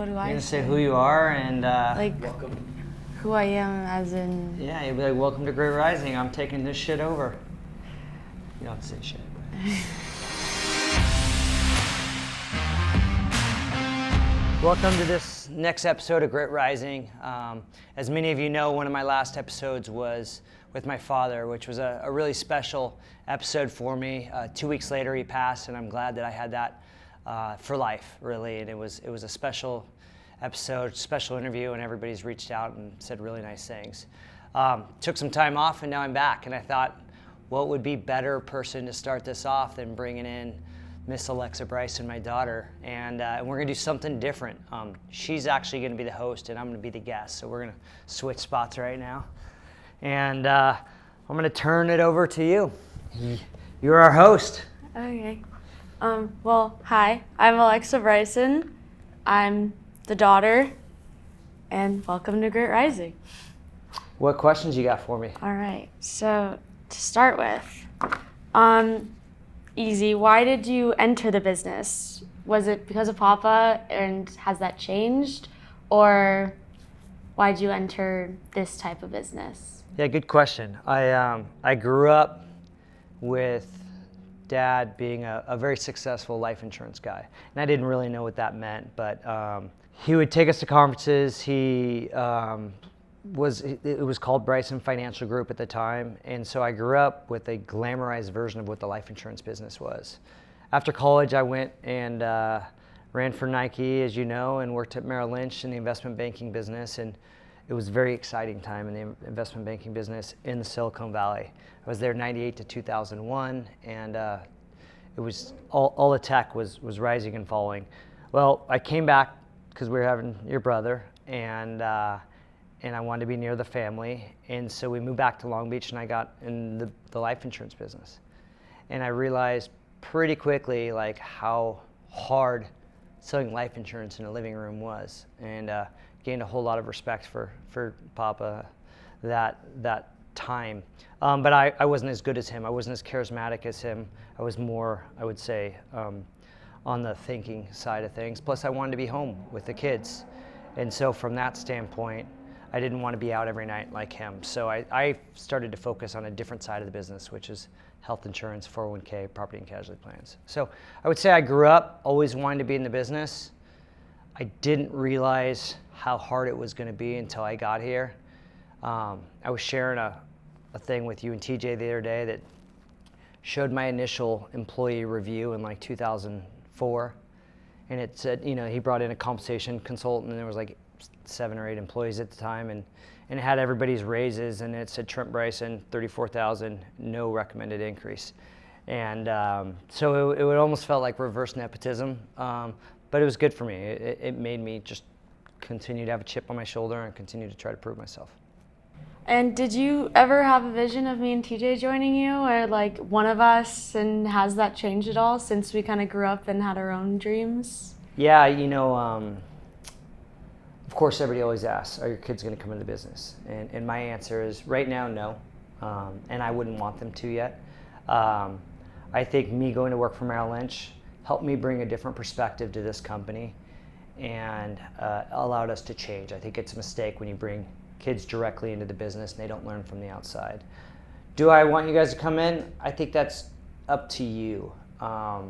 What do You're I gonna say? say who you are and Like who I am as in... yeah, you'll be like, welcome to Great Rising. I'm taking this shit over. You don't have to say shit. Welcome to this next episode of Great Rising. As many of you know, one of my last episodes was with my father, which was a really special episode for me. 2 weeks later, he passed, and I'm glad that I had that for life, really. And it was a special episode, special interview, and everybody's reached out and said really nice things. Took some time off, and now I'm back. And I thought, what would be better person to start this off than bringing in Miss Alexa Bryson, my daughter, and we're gonna do something different. She's actually gonna be the host, and I'm gonna be the guest. So we're gonna switch spots right now, and I'm gonna turn it over to you. You're our host. Okay. Well, hi. I'm Alexa Bryson. I'm the daughter, and welcome to Great Rising. What questions you got for me? All right. So to start with, easy. Why did you enter the business? Was it because of Papa, and has that changed? Or why did you enter this type of business? Yeah, good question. I grew up with Dad being a very successful life insurance guy, and I didn't really know what that meant, but he would take us to conferences. It was called Bryson Financial Group at the time, and so I grew up with a glamorized version of what the life insurance business was. After college, I went and ran for Nike, as you know, and worked at Merrill Lynch in the investment banking business, and it was a very exciting time in the investment banking business in the Silicon Valley. I was there 98 to 2001, and it was all the tech was rising and falling. Well, I came back because we were having your brother, and I wanted to be near the family, and so we moved back to Long Beach, and I got in the life insurance business. And I realized pretty quickly like how hard selling life insurance in a living room was, and gained a whole lot of respect for Papa that time. But I wasn't as good as him. I wasn't as charismatic as him. I was more, I would say, on the thinking side of things. Plus I wanted to be home with the kids. And so from that standpoint, I didn't want to be out every night like him. So I started to focus on a different side of the business, which is health insurance, 401k, property and casualty plans. So I would say I grew up always wanting to be in the business. I didn't realize how hard it was going to be until I got here. I was sharing a thing with you and TJ the other day that showed my initial employee review in like 2004. And it said, he brought in a compensation consultant, and there was like 7 or 8 employees at the time, and it had everybody's raises, and it said Trent Bryson, 34,000, no recommended increase. And so it almost felt like reverse nepotism, but it was good for me. It made me just continue to have a chip on my shoulder and continue to try to prove myself. And did you ever have a vision of me and TJ joining you, or like one of us, and has that changed at all since we kind of grew up and had our own dreams? Yeah, of course everybody always asks, are your kids going to come into the business? And my answer is right now, no. And I wouldn't want them to yet. I think me going to work for Merrill Lynch helped me bring a different perspective to this company and allowed us to change. I think it's a mistake when you bring kids directly into the business and they don't learn from the outside. Do I want you guys to come in? I think that's up to you. I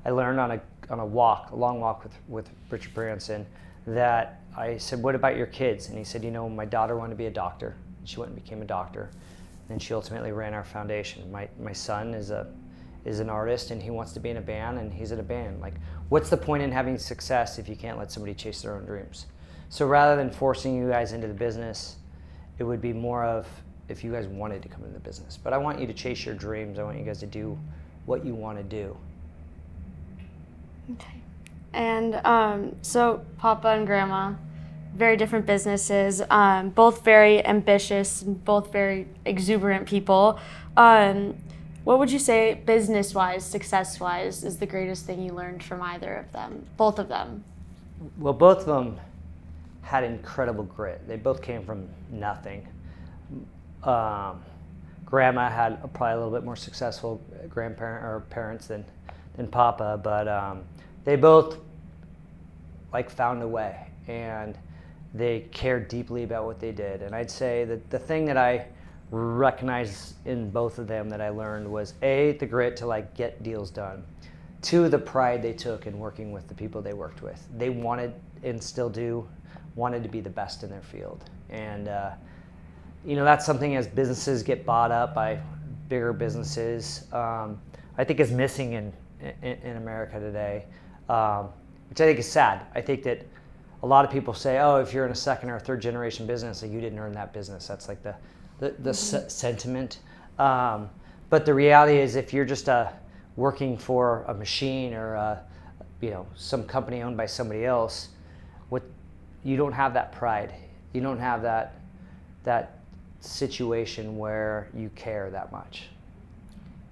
learned on a long walk with Richard Branson, that I said, what about your kids? And he said, my daughter wanted to be a doctor. She went and became a doctor. And she ultimately ran our foundation. My son is an artist, and he wants to be in a band, and he's in a band. Like, what's the point in having success if you can't let somebody chase their own dreams? So rather than forcing you guys into the business, it would be more of if you guys wanted to come into the business. But I want you to chase your dreams. I want you guys to do what you want to do. Okay. And so Papa and Grandma, very different businesses, both very ambitious, both very exuberant people. What would you say business-wise, success-wise, is the greatest thing you learned from either of them, both of them? Well, both of them had incredible grit. They both came from nothing. Grandma had probably a little bit more successful parents than Papa, but they both like found a way, and they cared deeply about what they did. And I'd say that the thing that I recognized in both of them that I learned was A, the grit to like get deals done. 2, the pride they took in working with the people they worked with. They wanted, and still do, wanted to be the best in their field. And that's something as businesses get bought up by bigger businesses, I think is missing in America today, which I think is sad. I think that a lot of people say, oh, if you're in a second or third generation business, like, you didn't earn that business. That's like the sentiment. But the reality is, if you're just working for a machine or some company owned by somebody else, you don't have that pride. You don't have that situation where you care that much.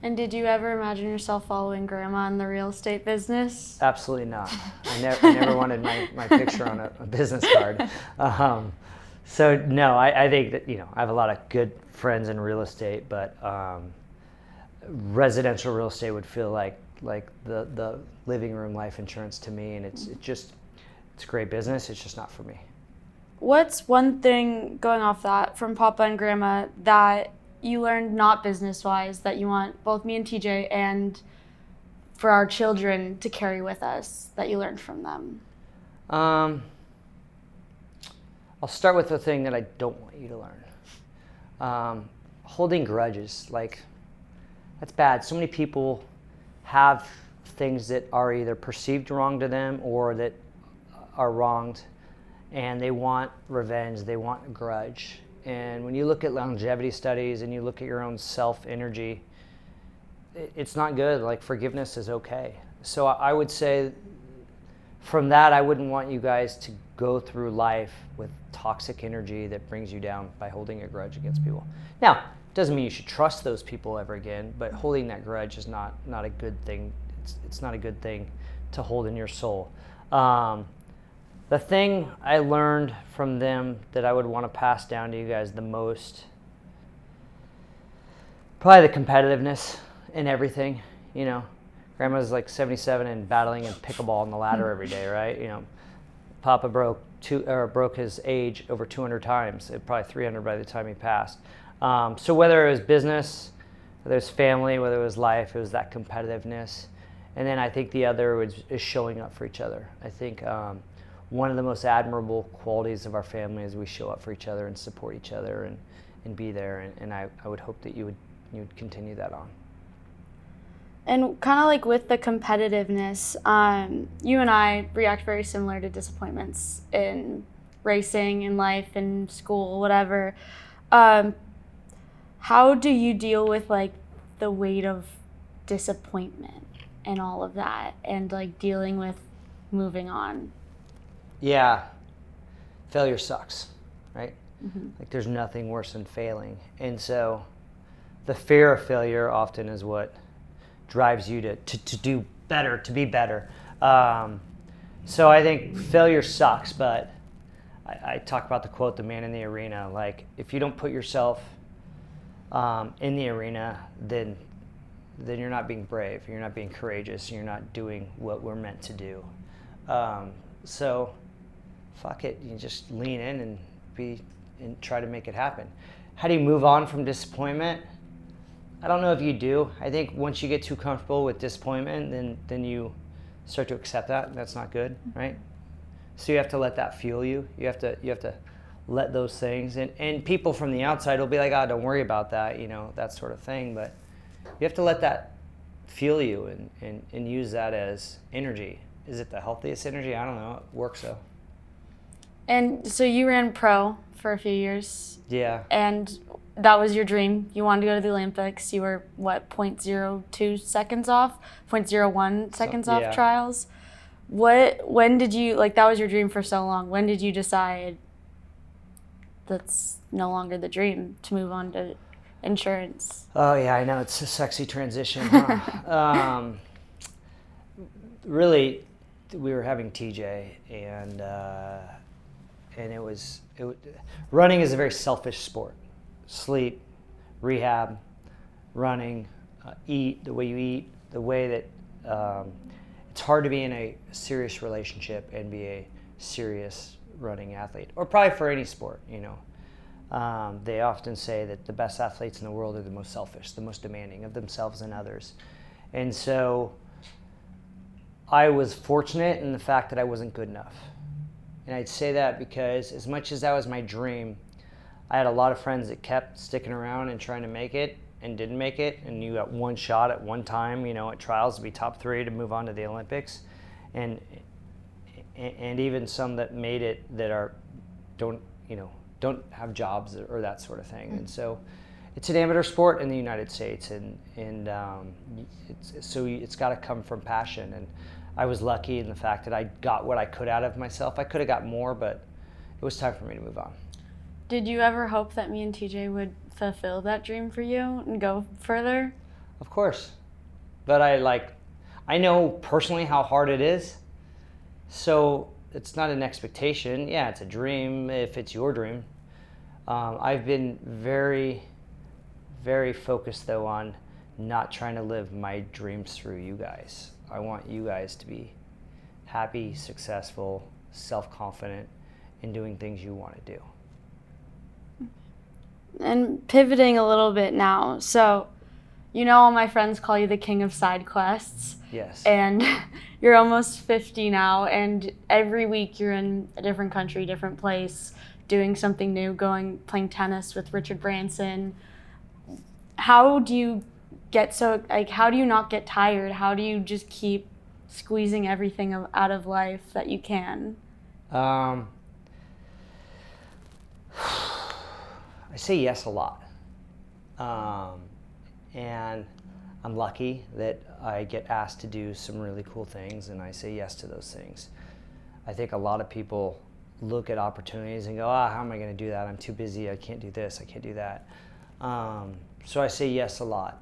And did you ever imagine yourself following Grandma in the real estate business? Absolutely not. I never wanted my picture on a business card. So no, I think that I have a lot of good friends in real estate, but residential real estate would feel like the living room life insurance to me, and it's great business. It's just not for me. What's one thing, going off that, from Papa and Grandma that you learned, not business-wise, that you want both me and TJ and for our children to carry with us, that you learned from them? I'll start with the thing that I don't want you to learn. Holding grudges, that's bad. So many people have things that are either perceived wrong to them or that are wronged, and they want revenge, they want a grudge. And when you look at longevity studies and you look at your own self-energy, it's not good. Like, forgiveness is okay. So I would say from that, I wouldn't want you guys to go through life with toxic energy that brings you down by holding a grudge against people. Now, doesn't mean you should trust those people ever again, but holding that grudge is not a good thing. It's not a good thing to hold in your soul. The thing I learned from them that I would want to pass down to you guys the most, probably the competitiveness in everything. Grandma's like 77 and battling and pickleball on the ladder every day, right? Papa broke his age over 200 times, probably 300 by the time he passed. So whether it was business, whether it was family, whether it was life, it was that competitiveness. And then I think the other is showing up for each other. I think one of the most admirable qualities of our family is we show up for each other and support each other and be there. And I would hope that you would continue that on. And kind of like with the competitiveness, you and I react very similar to disappointments in racing, in life, in school, whatever. How do you deal with the weight of disappointment and all of that, and dealing with moving on? Yeah, failure sucks, right? Mm-hmm. There's nothing worse than failing. And so the fear of failure often is what drives you to do better, to be better. So I think failure sucks, but I talk about the quote, the man in the arena. If you don't put yourself in the arena, then you're not being brave, you're not being courageous, you're not doing what we're meant to do. So fuck it, you just lean in and try to make it happen. How do you move on from disappointment? I don't know if you do. I think once you get too comfortable with disappointment, then you start to accept that, and that's not good, right? So you have to let that fuel you. You have to let those things, and people from the outside will be like, oh, don't worry about that, that sort of thing. But you have to let that fuel you and use that as energy. Is it the healthiest energy? I don't know. It works though. And so you ran pro for a few years. Yeah. And that was your dream. You wanted to go to the Olympics. You were, 0.02 seconds off? 0.01 seconds off trials? When did you, that was your dream for so long. When did you decide that's no longer the dream, to move on to insurance? Oh, yeah, I know. It's a sexy transition, huh? Really, we were having TJ, and running is a very selfish sport. Sleep, rehab, running, eat, the way you eat, the way that it's hard to be in a serious relationship and be a serious running athlete, or probably for any sport, They often say that the best athletes in the world are the most selfish, the most demanding of themselves and others. And so I was fortunate in the fact that I wasn't good enough. And I'd say that because as much as that was my dream, I had a lot of friends that kept sticking around and trying to make it and didn't make it. And you got one shot at one time, at trials to be top 3 to move on to the Olympics. And even some that made it that don't have jobs or that sort of thing. And so it's an amateur sport in the United States, and it's got to come from passion. And I was lucky in the fact that I got what I could out of myself. I could have got more, but it was time for me to move on. Did you ever hope that me and TJ would fulfill that dream for you and go further? Of course. But I know personally how hard it is. So it's not an expectation. Yeah, it's a dream if it's your dream. I've been very, very focused, though, on not trying to live my dreams through you guys. I want you guys to be happy, successful, self-confident in doing things you want to do. And pivoting a little bit now, so all my friends call you the king of side quests. Yes. And you're almost 50 now, and every week you're in a different country, different place, doing something new, playing tennis with Richard Branson. How do you how do you not get tired? How do you just keep squeezing everything out of life that you can? I say yes a lot. And I'm lucky that I get asked to do some really cool things, and I say yes to those things. I think a lot of people look at opportunities and go, how am I going to do that? I'm too busy. I can't do this. I can't do that. So I say yes a lot.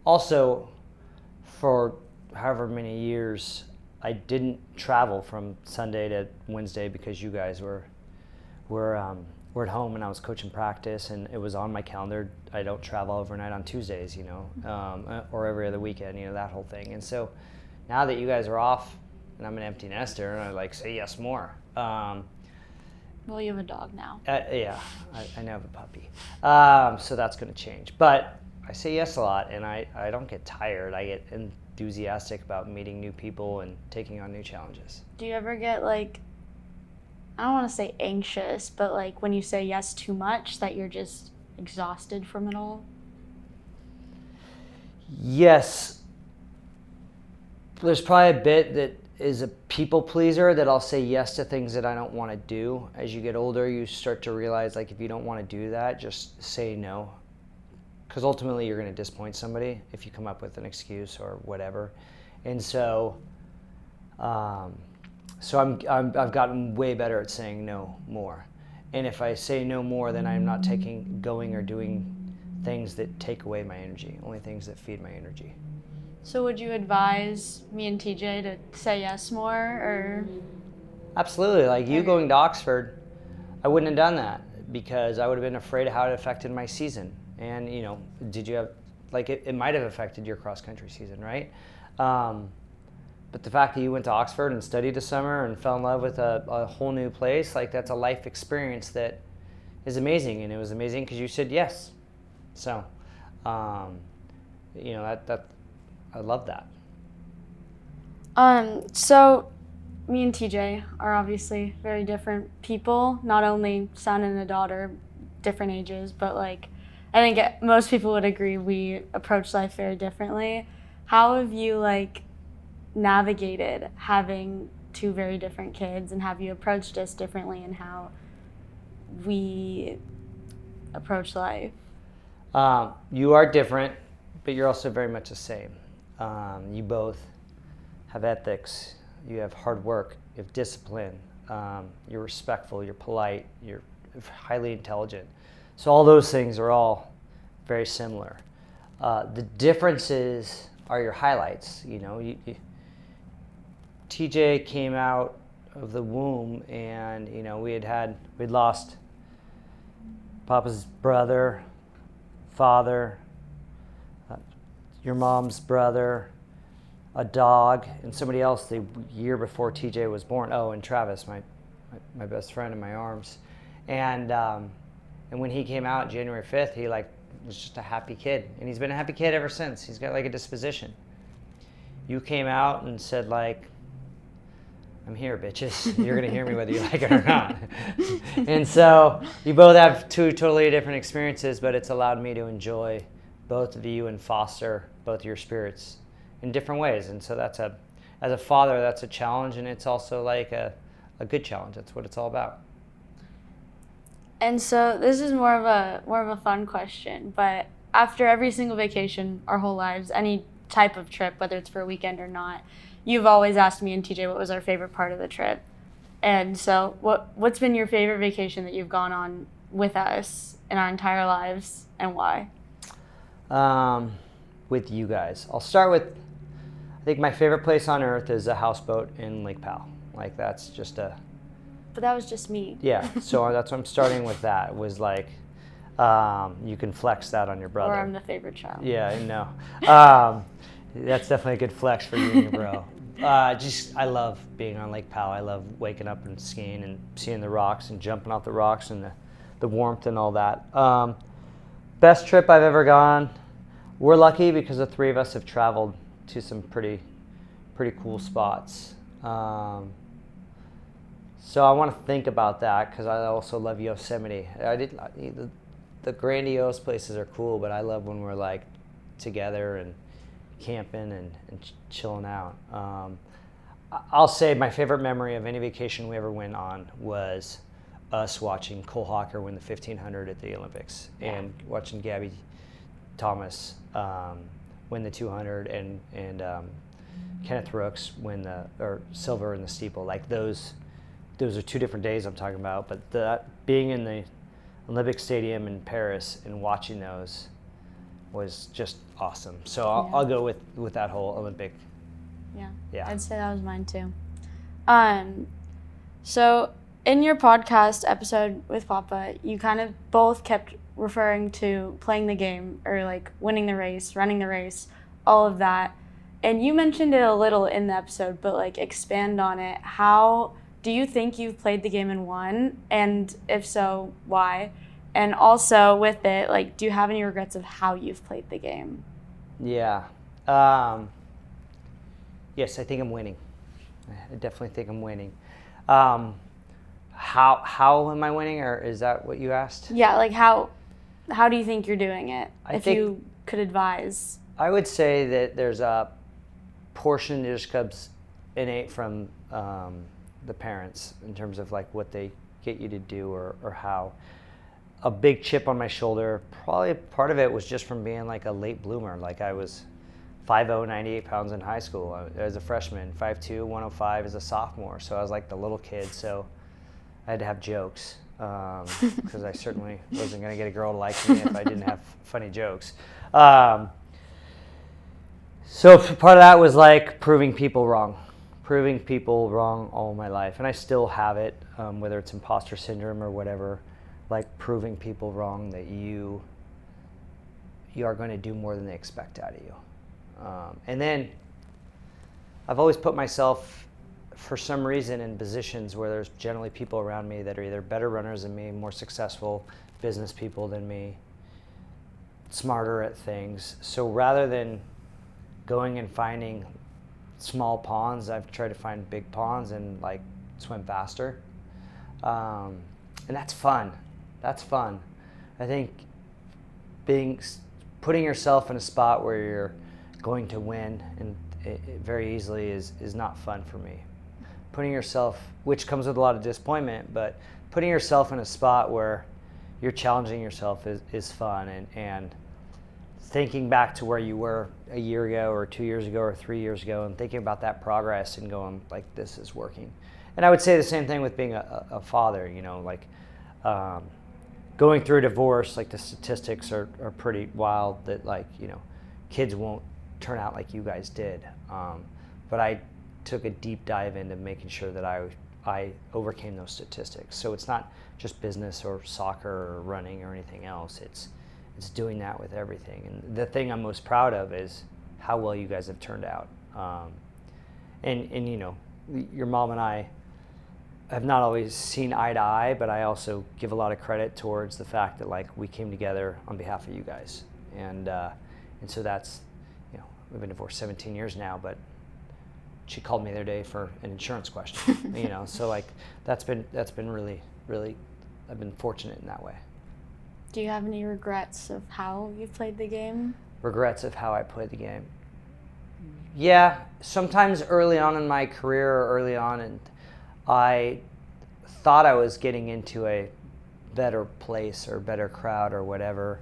Also, for however many years, I didn't travel from Sunday to Wednesday because you guys were at home and I was coaching practice, and it was on my calendar. I don't travel overnight on Tuesdays, or every other weekend, that whole thing. And so now that you guys are off and I'm an empty nester, and I say yes more. Well, you have a dog now. Yeah, I now have a puppy. So that's going to change. But I say yes a lot, and I don't get tired. I get enthusiastic about meeting new people and taking on new challenges. Do you ever get I don't want to say anxious, but when you say yes too much, that you're just exhausted from it all? Yes. There's probably a bit that is a people pleaser, that I'll say yes to things that I don't want to do. As you get older, you start to realize if you don't want to do that, just say no. Because ultimately you're going to disappoint somebody if you come up with an excuse or whatever. And so I've gotten way better at saying no more. And if I say no more, then I'm not going or doing things that take away my energy, only things that feed my energy. So would you advise me and TJ to say yes more, or? Absolutely. You going to Oxford, I wouldn't have done that because I would have been afraid of how it affected my season. And, did you have, it might have affected your cross-country season, right? But the fact that you went to Oxford and studied a summer and fell in love with a whole new place, that's a life experience that is amazing. And it was amazing because you said yes. So, that I love that. So me and TJ are obviously very different people, not only son and a daughter, different ages, but I think most people would agree we approach life very differently. How have you navigated having two very different kids, and have you approached us differently in how we approach life? You are different, but you're also very much the same. You both have ethics, you have hard work, you have discipline, you're respectful, you're polite, you're highly intelligent. So all those things are all very similar. The differences are your highlights. TJ came out of the womb, and we'd lost Papa's brother, father, your mom's brother, a dog, and somebody else the year before TJ was born. Oh, and Travis, my best friend in my arms, and when he came out January 5th, he like was just a happy kid, and he's been a happy kid ever since. He's got like a disposition. You came out and said like, I'm here, bitches. You're gonna hear me whether you like it or not. And so you both have two totally different experiences, but it's allowed me to enjoy both of you and foster both your spirits in different ways. And so as a father, that's a challenge, and it's also like a good challenge. That's what it's all about. And so this is more of a fun question, but after every single vacation, our whole lives, any type of trip, whether it's for a weekend or not, you've always asked me and TJ what was our favorite part of the trip. And so what's been your favorite vacation that you've gone on with us in our entire lives, and why? With you guys. I'll start with, I think my favorite place on earth is a houseboat in Lake Powell. Like that's just a... But that was just me. Yeah, so that's what I'm starting with. That was like, you can flex that on your brother. Or I'm the favorite child. Yeah, I know. That's definitely a good flex for you and your bro. I love being on Lake Powell. I love waking up and skiing and seeing the rocks and jumping off the rocks and the warmth and all that. Best trip I've ever gone. We're lucky because the three of us have traveled to some pretty cool spots. So I want to think about that because I also love Yosemite. The grandiose places are cool, but I love when we're like together and camping and chilling out. I'll say my favorite memory of any vacation we ever went on was us watching Cole Hawker win the 1500 at the Olympics, and watching Gabby Thomas win the 200 and Kenneth Rooks win or silver in the steeple. Like those are two different days I'm talking about, but being in the Olympic Stadium in Paris and watching those was just awesome. So I'll go with that whole Olympic. Yeah. I'd say that was mine too. So in your podcast episode with Papa, you kind of both kept referring to playing the game, or like winning the race, running the race, all of that. And you mentioned it a little in the episode, but like expand on it. How do you think you've played the game and won? And if so, why? And also with it, like, do you have any regrets of how you've played the game? Yeah. Yes, I think I'm winning. I definitely think I'm winning. How am I winning, or is that what you asked? Yeah, like how do you think you're doing it? I think you could advise. I would say that there's a portion that just comes innate from the parents in terms of like what they get you to do or how. A big chip on my shoulder, probably part of it was just from being like a late bloomer. Like I was 5'0", 98 pounds in high school as a freshman, 5'2", 105 as a sophomore. So I was like the little kid, so I had to have jokes because I certainly wasn't going to get a girl to like me if I didn't have funny jokes. So part of that was like proving people wrong all my life. And I still have it, whether it's imposter syndrome or whatever. Like proving people wrong that you are going to do more than they expect out of you. And then I've always put myself, for some reason, in positions where there's generally people around me that are either better runners than me, more successful business people than me, smarter at things. So rather than going and finding small ponds, I've tried to find big ponds and like swim faster. And that's fun. That's fun. I think putting yourself in a spot where you're going to win and very easily is not fun for me. Putting yourself, which comes with a lot of disappointment, but putting yourself in a spot where you're challenging yourself is fun, and thinking back to where you were a year ago or 2 years ago or 3 years ago and thinking about that progress and going like, this is working. And I would say the same thing with being a father, like going through a divorce, like the statistics are pretty wild that like, kids won't turn out like you guys did. But I took a deep dive into making sure that I overcame those statistics. So it's not just business or soccer or running or anything else. It's doing that with everything. And the thing I'm most proud of is how well you guys have turned out. And you know, your mom and I have not always seen eye to eye, but I also give a lot of credit towards the fact that like we came together on behalf of you guys, and so that's, you know, we've been divorced 17 years now, but she called me the other day for an insurance question, you know, so like that's been really, I've been fortunate in that way. Do you have any regrets of how you played the game? Regrets of how I played the game? Yeah, sometimes early on in my career, or early on, and I thought I was getting into a better place or better crowd or whatever,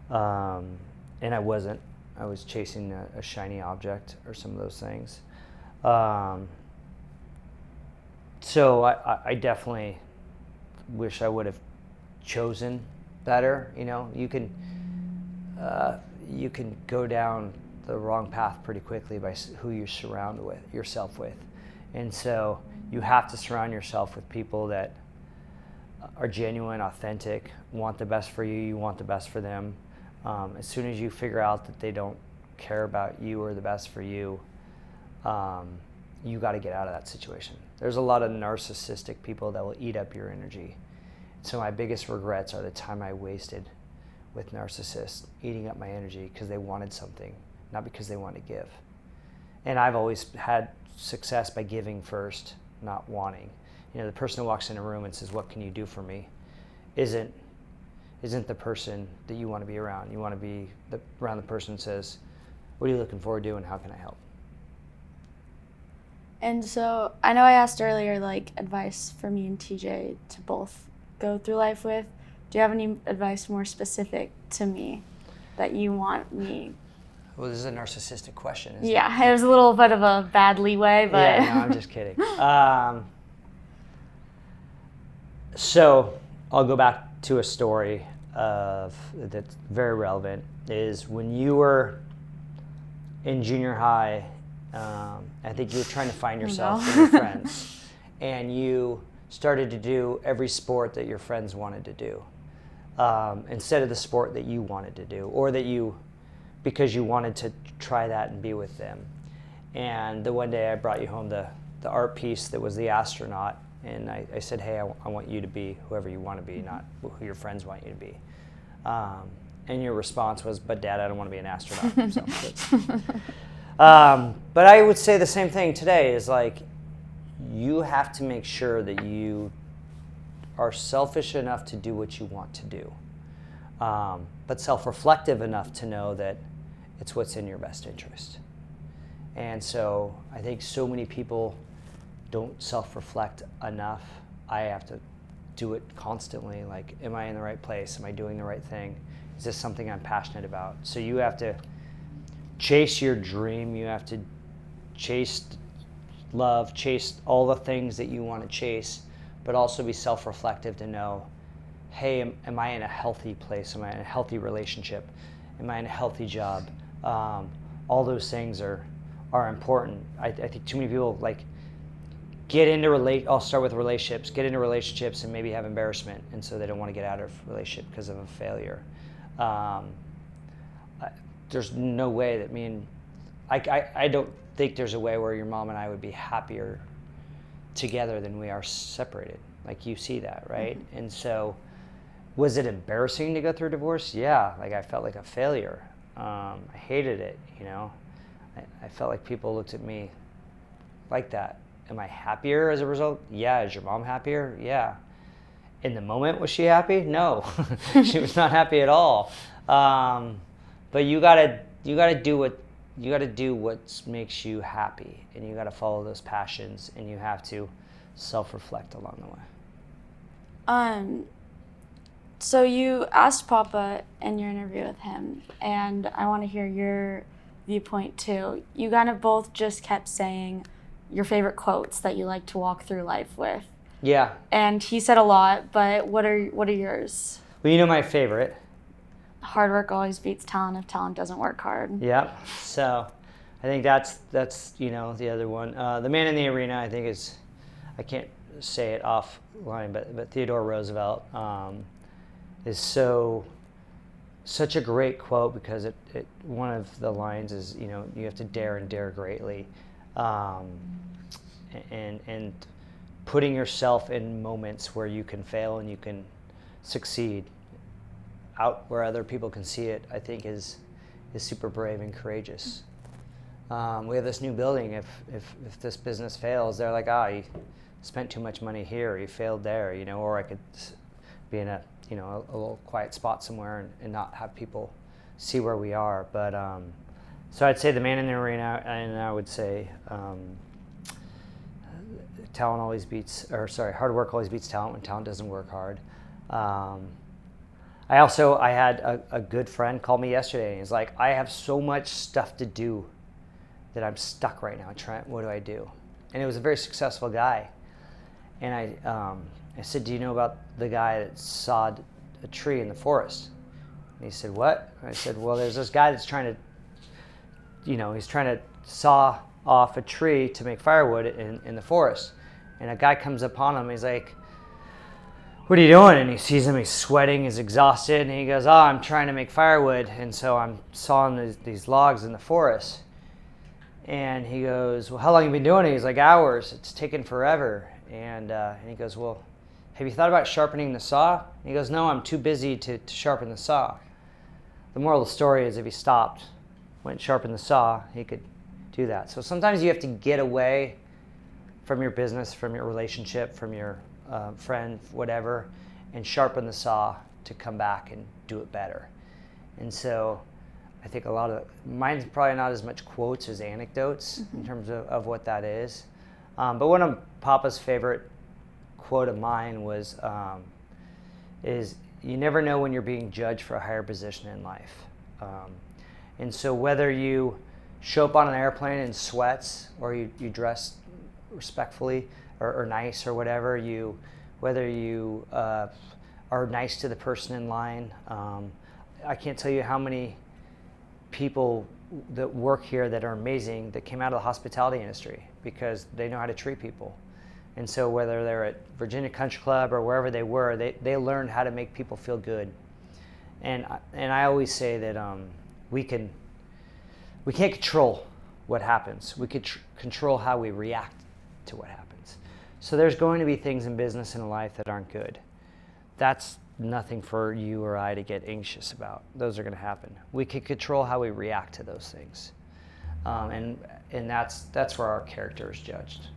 and I wasn't. I was chasing a shiny object or some of those things. So I definitely wish I would have chosen better. You know, you can go down the wrong path pretty quickly by who you surround yourself with, and so you have to surround yourself with people that are genuine, authentic, want the best for you. You want the best for them. As soon as you figure out that they don't care about you or the best for you, you got to get out of that situation. There's a lot of narcissistic people that will eat up your energy. So my biggest regrets are the time I wasted with narcissists eating up my energy because they wanted something, not because they wanted to give. And I've always had success by giving first, not wanting. You know, the person who walks in a room and says, "What can you do for me?" isn't the person that you want to be around. You want to be around the person who says, "What are you looking forward to and how can I help?" And so I know I asked earlier, like, advice for me and TJ to both go through life with. Do you have any advice more specific to me that you want me? Well, this is a narcissistic question, isn't it? Yeah, it was a little bit of a bad leeway, but... Yeah, no, I'm just kidding. So I'll go back to a story that's very relevant, is when you were in junior high, I think you were trying to find yourself and your friends, and you started to do every sport that your friends wanted to do, instead of the sport that you wanted to do, or because you wanted to try that and be with them. And the one day I brought you home the art piece that was the astronaut, and I said, "Hey, I want you to be whoever you want to be, not who your friends want you to be." And your response was, "But Dad, I don't want to be an astronaut." But I would say the same thing today, is like, you have to make sure that you are selfish enough to do what you want to do, but self-reflective enough to know that it's what's in your best interest. And so I think so many people don't self-reflect enough. I have to do it constantly. Like, am I in the right place? Am I doing the right thing? Is this something I'm passionate about? So you have to chase your dream. You have to chase love, chase all the things that you want to chase, but also be self-reflective to know, hey, am I in a healthy place? Am I in a healthy relationship? Am I in a healthy job? All those things are important. I think too many people like I'll start with relationships, get into relationships and maybe have embarrassment, and so they don't want to get out of a relationship because of a failure. There's no way that I don't think there's a way where your mom and I would be happier together than we are separated. Like, you see that, right? Mm-hmm. And so, was it embarrassing to go through divorce? Yeah, like I felt like a failure. I hated it, you know. I felt like people looked at me like that. Am I happier as a result? Yeah. Is your mom happier? Yeah. In the moment, was she happy? No, she was not happy at all. But you gotta do what makes you happy, and you gotta follow those passions, and you have to self-reflect along the way. So you asked Papa in your interview with him, and I want to hear your viewpoint too. You kind of both just kept saying your favorite quotes that you like to walk through life with. Yeah. And he said a lot, but what are yours? Well, you know my favorite. Hard work always beats talent if talent doesn't work hard. Yep. So I think that's the other one. The man in the arena, I think, is, I can't say it offline, but Theodore Roosevelt is so such a great quote because one of the lines is, you have to dare and dare greatly, and putting yourself in moments where you can fail and you can succeed out where other people can see it, I think is super brave and courageous. We have this new building. If this business fails, they're like, you spent too much money here, or you failed there, or I could be in a little quiet spot somewhere and not have people see where we are. But so I'd say the man in the arena, and I would say hard work always beats talent when talent doesn't work hard. I had a good friend call me yesterday, and he's like, I have so much stuff to do that I'm stuck right now, Trent, what do I do? And it was a very successful guy. And I said, do you know about the guy that sawed a tree in the forest? And he said, what? And I said, well, there's this guy that's trying to saw off a tree to make firewood in the forest. And a guy comes upon him, he's like, what are you doing? And he sees him, he's sweating, he's exhausted, and he goes, I'm trying to make firewood, and so I'm sawing these logs in the forest. And he goes, well, how long have you been doing it? He's like, hours. It's taken forever. And he goes, well, have you thought about sharpening the saw? And he goes, no, I'm too busy to sharpen the saw. The moral of the story is if he stopped, went and sharpened the saw, he could do that. So sometimes you have to get away from your business, from your relationship, from your friend, whatever, and sharpen the saw to come back and do it better. And so I think mine's probably not as much quotes as anecdotes in terms of what that is. But one of Papa's favorite quote of mine is you never know when you're being judged for a higher position in life. And so whether you show up on an airplane in sweats or you dress respectfully or nice or whatever, whether you are nice to the person in line. I can't tell you how many people that work here that are amazing that came out of the hospitality industry because they know how to treat people. And so whether they're at Virginia Country Club or wherever they were, they learned how to make people feel good. And I always say that we can't control what happens. We could control how we react to what happens. So there's going to be things in business and in life that aren't good. That's nothing for you or I to get anxious about. Those are going to happen. We can control how we react to those things, and that's where our character is judged.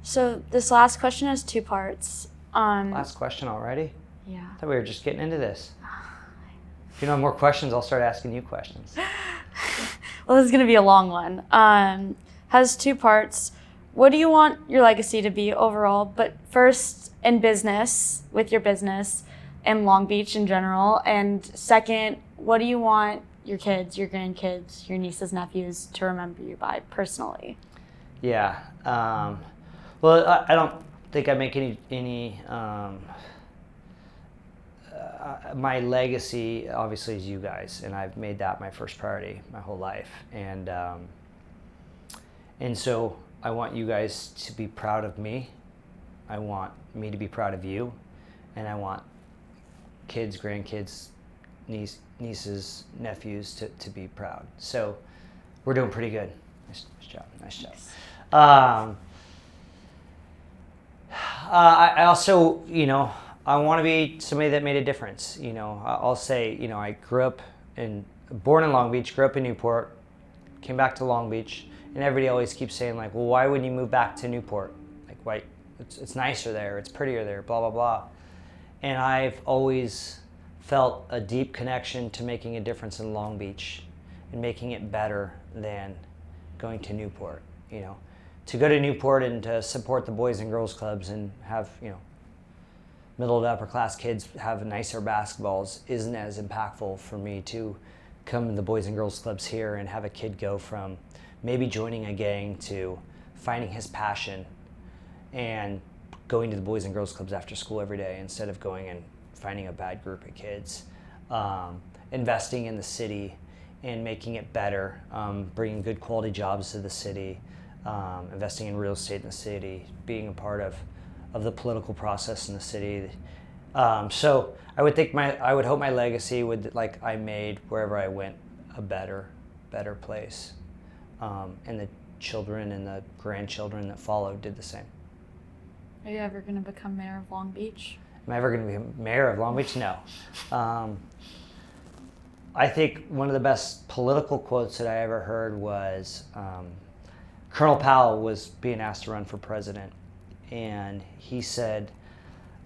So this last question has two parts. Last question already? Yeah. I thought we were just getting into this. If you don't have more questions, I'll start asking you questions. Well, this is going to be a long one. Has two parts. What do you want your legacy to be overall? But first, in business, with your business, and Long Beach in general. And second, what do you want your kids, your grandkids, your nieces, nephews to remember you by personally? Yeah. Well, I don't think I make any my legacy obviously is you guys, and I've made that my first priority my whole life. And so I want you guys to be proud of me. I want me to be proud of you, and I want kids, grandkids, nieces, nephews to be proud. So we're doing pretty good. Nice job. I also, I want to be somebody that made a difference. I'll say, I born in Long Beach, grew up in Newport, came back to Long Beach, and everybody always keeps saying like, well, why wouldn't you move back to Newport? Like, why? It's nicer there, it's prettier there, blah, blah, blah. And I've always felt a deep connection to making a difference in Long Beach and making it better than going to Newport. To go to Newport and to support the Boys and Girls Clubs and have, middle to upper class kids have nicer basketballs isn't as impactful for me to come to the Boys and Girls Clubs here and have a kid go from maybe joining a gang to finding his passion and going to the Boys and Girls Clubs after school every day instead of going and finding a bad group of kids. Investing in the city and making it better, bringing good quality jobs to the city, investing in real estate in the city, being a part of the political process in the city, So I would hope my legacy would, like I made wherever I went, a better place, and the children and the grandchildren that followed did the same. Are you ever going to become mayor of Long Beach? Am I ever going to be mayor of Long Beach? No. I think one of the best political quotes that I ever heard was Colonel Powell was being asked to run for president, and he said,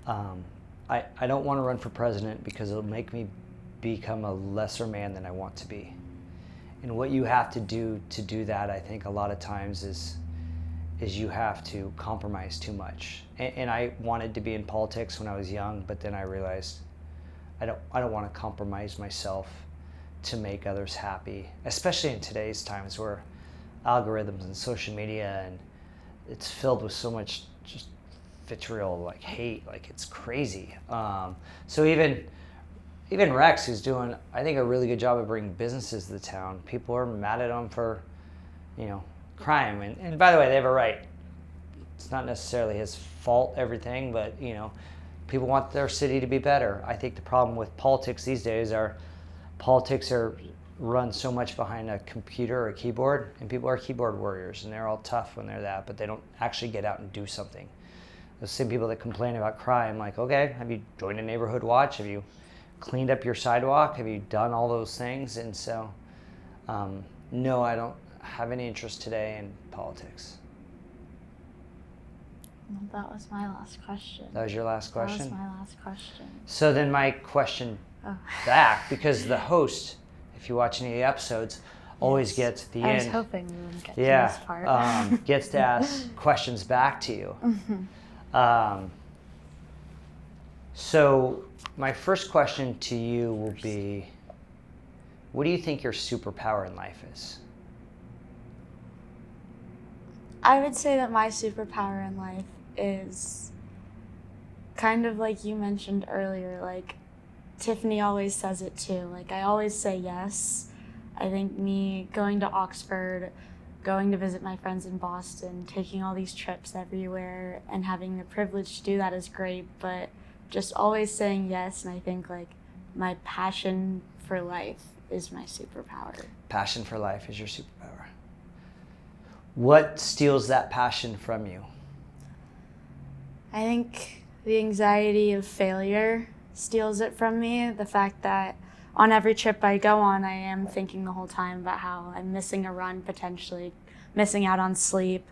I don't want to run for president because it'll make me become a lesser man than I want to be. And what you have to do that, I think a lot of times is you have to compromise too much. And I wanted to be in politics when I was young, but then I realized I don't want to compromise myself to make others happy, especially in today's times where algorithms and social media, and it's filled with so much just vitriol, like hate, like it's crazy. So even Rex, who's doing, I think, a really good job of bringing businesses to the town, people are mad at him for, crime. And by the way, they have a right. It's not necessarily his fault, everything, but, people want their city to be better. I think the problem with politics these days politics are run so much behind a computer or a keyboard, and people are keyboard warriors, and they're all tough when they're that, but they don't actually get out and do something. The same people that complain about crime, like, okay, have you joined a neighborhood watch? Have you cleaned up your sidewalk? Have you done all those things? And so, no, I don't have any interest today in politics. Well, that was my last question. That was your last question? That was my last question. So then my question back, because the host, if you watch any of the episodes, always gets at the end. I was hoping we wouldn't get to this part. Gets to ask questions back to you. Mm-hmm. So my first question to you will be, what do you think your superpower in life is? I would say that my superpower in life is kind of like you mentioned earlier, like Tiffany always says it too. Like, I always say yes. I think me going to Oxford, going to visit my friends in Boston, taking all these trips everywhere, and having the privilege to do that is great, but just always saying yes. And I think, like, my passion for life is my superpower. Passion for life is your superpower. What steals that passion from you? I think the anxiety of failure steals it from me. The fact that on every trip I go on, I am thinking the whole time about how I'm missing a run, potentially missing out on sleep,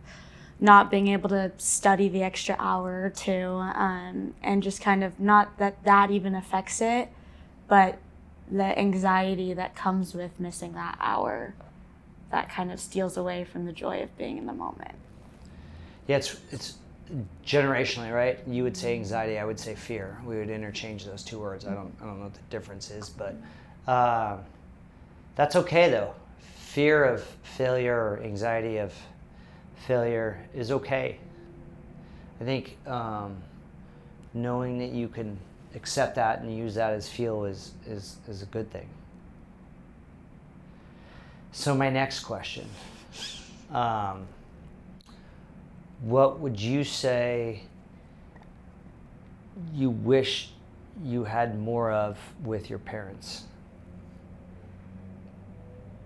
not being able to study the extra hour or two, and just kind of, not that even affects it, but the anxiety that comes with missing that hour, that kind of steals away from the joy of being in the moment. Yeah, it's generationally, right? You would say anxiety, I would say fear. We would interchange those two words. I don't know what the difference is, but that's okay though. Fear of failure or anxiety of failure is okay. I think knowing that you can accept that and use that as fuel is a good thing. So my next question, what would you say you wish you had more of with your parents?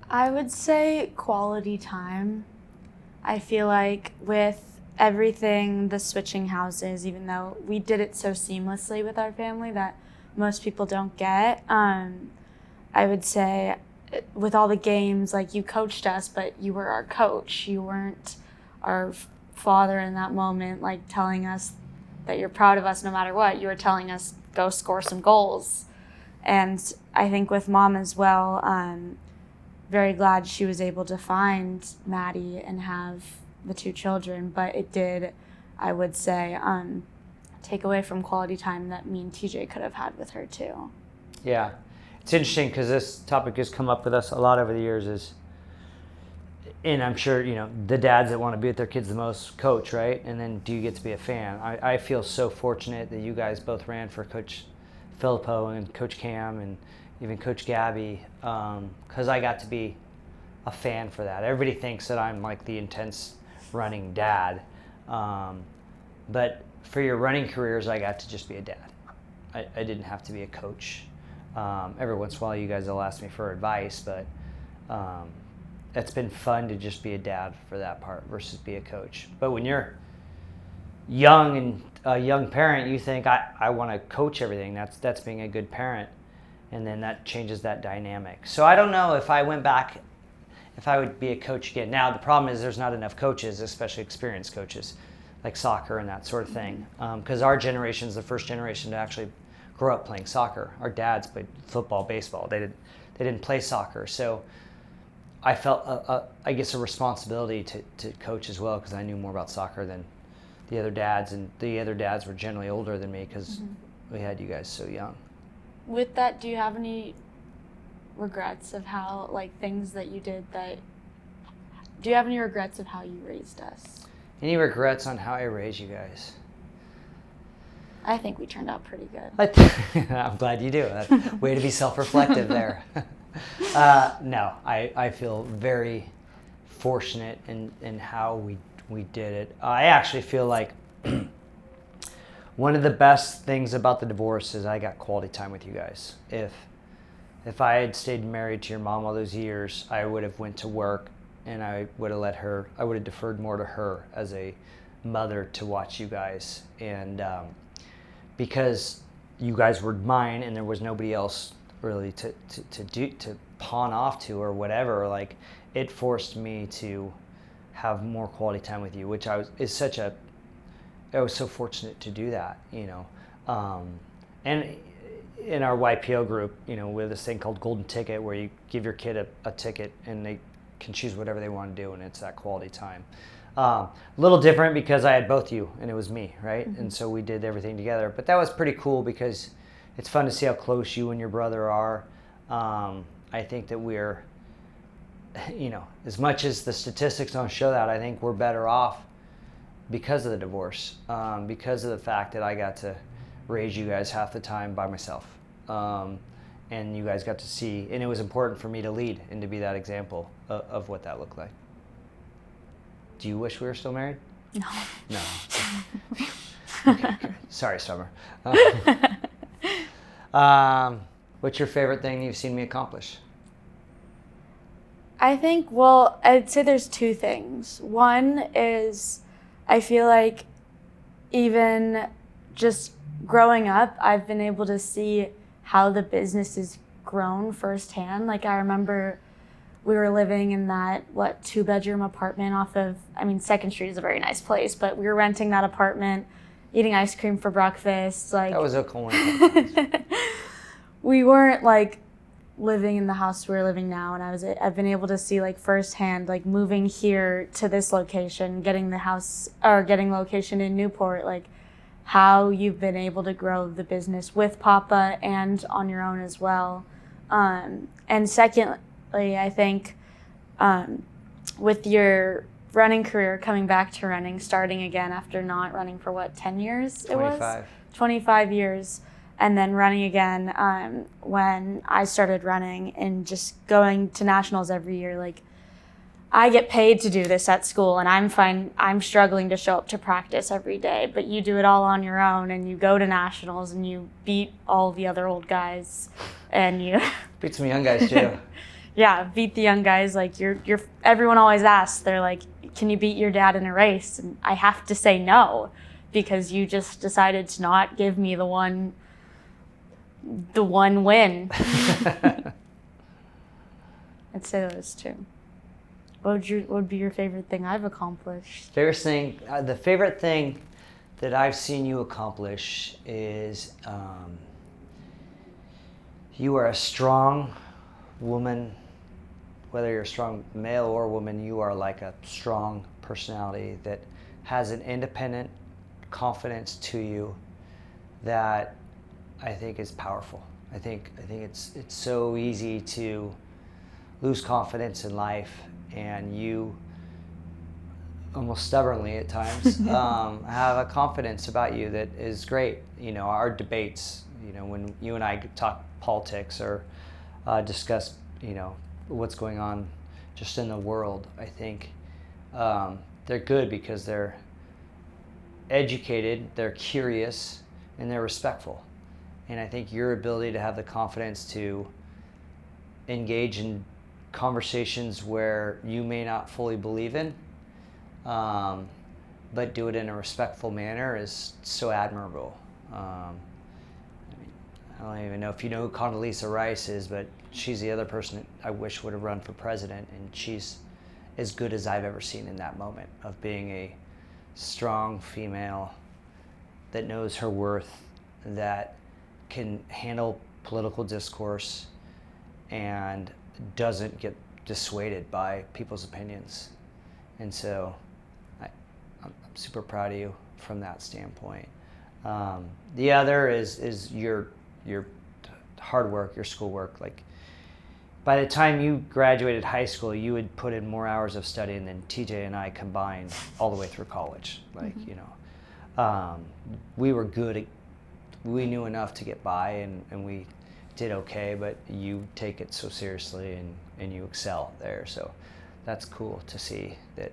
I would say quality time. I feel like with everything, the switching houses, even though we did it so seamlessly with our family that most people don't get, I would say with all the games, like, you coached us, but you were our coach. You weren't our father in that moment, like, telling us that you're proud of us no matter what. You were telling us, go score some goals. And I think with mom as well, very glad she was able to find Maddie and have the two children, but it did, I would say, take away from quality time that me and TJ could have had with her too. Yeah. It's interesting because this topic has come up with us a lot over the years, and I'm sure, the dads that want to be with their kids the most coach, right? And then do you get to be a fan? I feel so fortunate that you guys both ran for Coach Filippo and Coach Cam and even Coach Gabby, because I got to be a fan for that. Everybody thinks that I'm like the intense running dad, but for your running careers, I got to just be a dad. I didn't have to be a coach. Every once in a while you guys will ask me for advice, but it's been fun to just be a dad for that part versus be a coach. But when you're young and a young parent, you think I want to coach everything. That's being a good parent, and then that changes that dynamic. So I don't know if I went back, if I would be a coach again. Now the problem is there's not enough coaches, especially experienced coaches, like soccer and that sort of thing. Because our generation is the first generation to actually grow up playing soccer. Our dads played football, baseball. They didn't play soccer. So I felt I guess a responsibility to coach as well, because I knew more about soccer than the other dads, and the other dads were generally older than me because we had you guys so young. With that, do you have any regrets of how, like, things that you did do you have any regrets of how you raised us? Any regrets on how I raised you guys? I think we turned out pretty good. I'm glad you do. Way to be self-reflective there. No, I feel very fortunate in how we did it. I actually feel like one of the best things about the divorce is I got quality time with you guys. If I had stayed married to your mom all those years, I would have went to work, and I would have deferred more to her as a mother to watch you guys. And because you guys were mine and there was nobody else really to pawn off to or whatever, like, it forced me to have more quality time with you, which I was so fortunate to do that, you know. And in our YPO group, you know, we have this thing called Golden Ticket, where you give your kid a ticket and they can choose whatever they want to do, and it's that quality time. A little different because I had both you and it was me, right? And so we did everything together. But that was pretty cool because it's fun to see how close you and your brother are. I think that we're, you know, as much as the statistics don't show that, I think we're better off because of the divorce, because of the fact that I got to raise you guys half the time by myself. And you guys got to see, and it was important for me to lead and to be that example of what that looked like. Do you wish we were still married? No. No. Okay. Sorry, Summer. What's your favorite thing you've seen me accomplish? I think, well, I'd say there's two things. One is I feel like even just growing up, I've been able to see how the business has grown firsthand. Like, I remember we were living in that, 2-bedroom apartment off of, 2nd Street is a very nice place, but we were renting that apartment, eating ice cream for breakfast. Like, that was a cool one. We weren't, like, living in the house we're living now, and I've been able to see, like, firsthand, like, moving here to this location, getting location in Newport, like, how you've been able to grow the business with Papa and on your own as well. And secondly, I think with your running career, coming back to running, starting again after not running for 10 years? 25. 25 years. And then running again when I started running and just going to nationals every year. Like, I get paid to do this at school, and I'm struggling to show up to practice every day, but you do it all on your own, and you go to nationals and you beat all the other old guys, and you beat some young guys too. Yeah, beat the young guys. Like, you're everyone always asks, they're like, can you beat your dad in a race? And I have to say no, because you just decided to not give me the one win. I'd say those two. What would be your favorite thing I've accomplished? The favorite thing that I've seen you accomplish is you are a strong woman. Whether you're a strong male or woman, you are like a strong personality that has an independent confidence to you that I think is powerful. I think it's so easy to lose confidence in life, and you almost stubbornly at times have a confidence about you that is great. You know, our debates, you know, when you and I talk politics or discuss, you know, what's going on just in the world, I think they're good because they're educated, they're curious, and they're respectful. And I think your ability to have the confidence to engage in conversations where you may not fully believe in, but do it in a respectful manner is so admirable. I don't even know if you know who Condoleezza Rice is, but she's the other person that I wish would have run for president, and she's as good as I've ever seen in that moment of being a strong female that knows her worth, that can handle political discourse and doesn't get dissuaded by people's opinions. And so I'm super proud of you from that standpoint. The other is your hard work, your schoolwork. Like, by the time you graduated high school, you had put in more hours of studying than TJ and I combined all the way through college. Like, we were good. We knew enough to get by, and we did okay, but you take it so seriously and you excel there. So that's cool to see that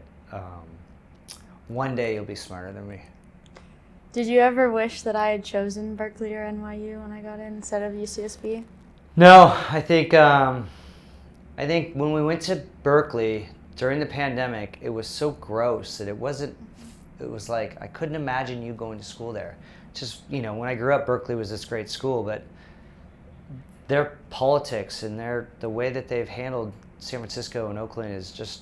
one day you'll be smarter than me. Did you ever wish that I had chosen Berkeley or NYU when I got in instead of UCSB? No, I think when we went to Berkeley during the pandemic, it was so gross that it was like I couldn't imagine you going to school there. Just, when I grew up, Berkeley was this great school, but their politics and the way that they've handled San Francisco and Oakland is just,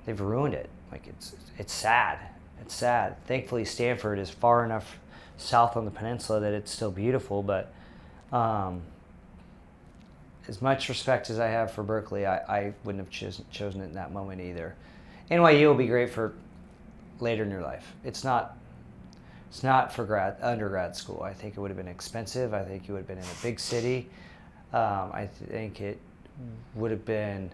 they've ruined it. Like, it's sad. It's sad. Thankfully, Stanford is far enough south on the peninsula that it's still beautiful, but as much respect as I have for Berkeley, I wouldn't have chosen it in that moment either. NYU will be great for later in your life. It's not for undergrad school. I think it would have been expensive. I think you would have been in a big city. I think it would have been,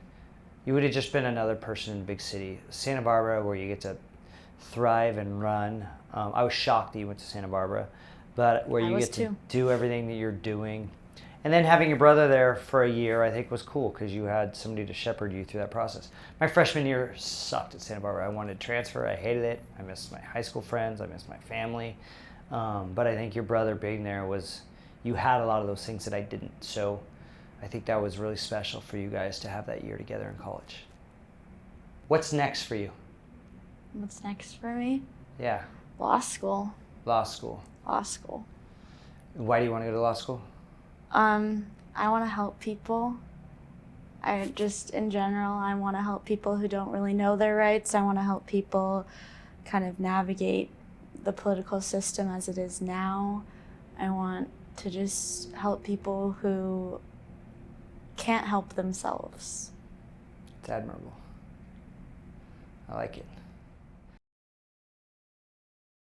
you would have just been another person in a big city. Santa Barbara, where you get to thrive and run. I was shocked that you went to Santa Barbara, but where you get to do everything that you're doing. And then having your brother there for a year, I think, was cool because you had somebody to shepherd you through that process. My freshman year sucked at Santa Barbara. I wanted to transfer. I hated it. I missed my high school friends. I missed my family. But I think your brother being there you had a lot of those things that I didn't. So I think that was really special for you guys to have that year together in college. What's next for you? What's next for me? Yeah. Law school. Law school. Law school. Why do you want to go to law school? I want to help people. In general, I want to help people who don't really know their rights. I want to help people kind of navigate the political system as it is now. I want to just help people who can't help themselves. It's admirable. I like it.